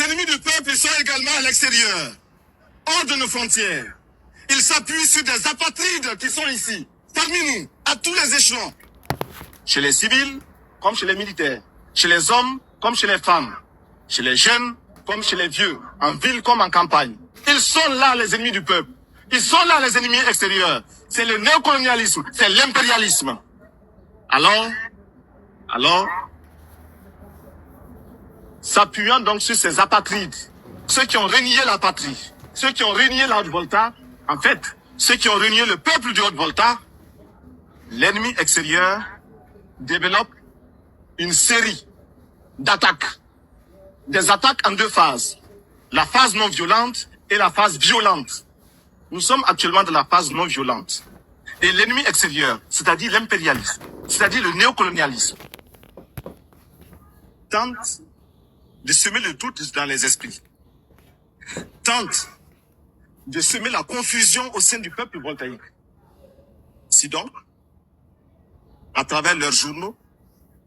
Les ennemis du peuple sont également à l'extérieur, hors de nos frontières. Ils s'appuient sur des apatrides qui sont ici, parmi nous, à tous les échelons. Chez les civils, comme chez les militaires. Chez les hommes, comme chez les femmes. Chez les jeunes, comme chez les vieux. En ville comme en campagne. Ils sont là, les ennemis du peuple. Ils sont là, les ennemis extérieurs. C'est le néocolonialisme, c'est l'impérialisme. Alors, s'appuyant donc sur ces apatrides, ceux qui ont renié la patrie, ceux qui ont renié la Haute-Volta, en fait, ceux qui ont renié le peuple du Haute-Volta, l'ennemi extérieur développe une série d'attaques. Des attaques en deux phases. La phase non violente et la phase violente. Nous sommes actuellement dans la phase non violente. Et l'ennemi extérieur, c'est-à-dire l'impérialisme, c'est-à-dire le néocolonialisme, tente de semer le doute dans les esprits, tente de semer la confusion au sein du peuple voltaïque. Si donc, à travers leurs journaux,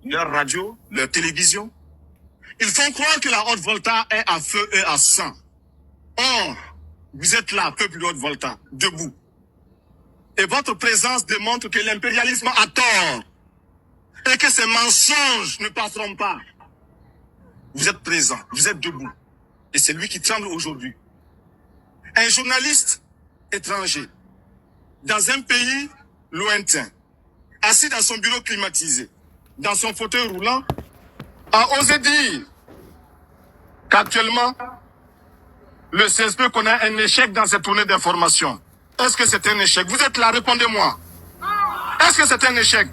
leurs radios, leurs télévisions, ils font croire que la Haute-Volta est à feu et à sang. Or, vous êtes là, peuple de Haute-Volta, debout. Et votre présence démontre que l'impérialisme a tort. Et que ces mensonges ne passeront pas. Vous êtes présent, vous êtes debout. Et c'est lui qui tremble aujourd'hui. Un journaliste étranger, dans un pays lointain, assis dans son bureau climatisé, dans son fauteuil roulant, a osé dire qu'actuellement, le CSP connaît un échec dans cette tournée d'information. Est-ce que c'est un échec? Vous êtes là, répondez-moi. Est-ce que c'est un échec?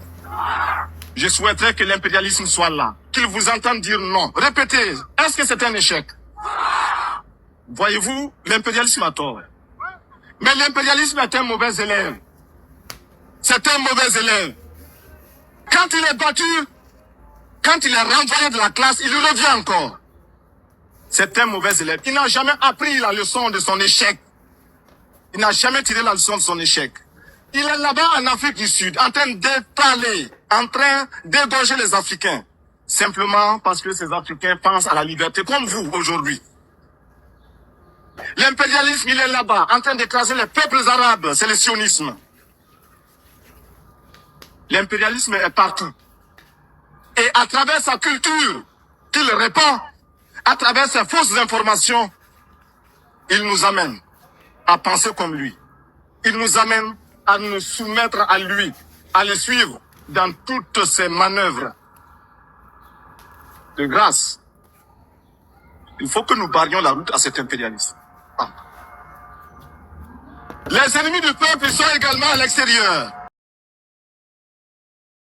Je souhaiterais que l'impérialisme soit là, qu'il vous entende dire non. Répétez, est-ce que c'est un échec? Voyez-vous, l'impérialisme a tort. Mais l'impérialisme est un mauvais élève. C'est un mauvais élève. Quand il est battu, quand il est renvoyé de la classe, il revient encore. C'est un mauvais élève. Il n'a jamais appris la leçon de son échec. Il n'a jamais tiré la leçon de son échec. Il est là-bas en Afrique du Sud, en train d'étaler, en train d'égorger les Africains. Simplement parce que ces Africains pensent à la liberté, comme vous aujourd'hui. L'impérialisme, il est là-bas, en train d'écraser les peuples arabes. C'est le sionisme. L'impérialisme est partout. Et à travers sa culture qu'il répand, à travers ses fausses informations, il nous amène à penser comme lui. Il nous amène à nous soumettre à lui, à le suivre dans toutes ses manœuvres. De grâce, il faut que nous barrions la route à cet impérialisme. Les ennemis du peuple sont également à l'extérieur.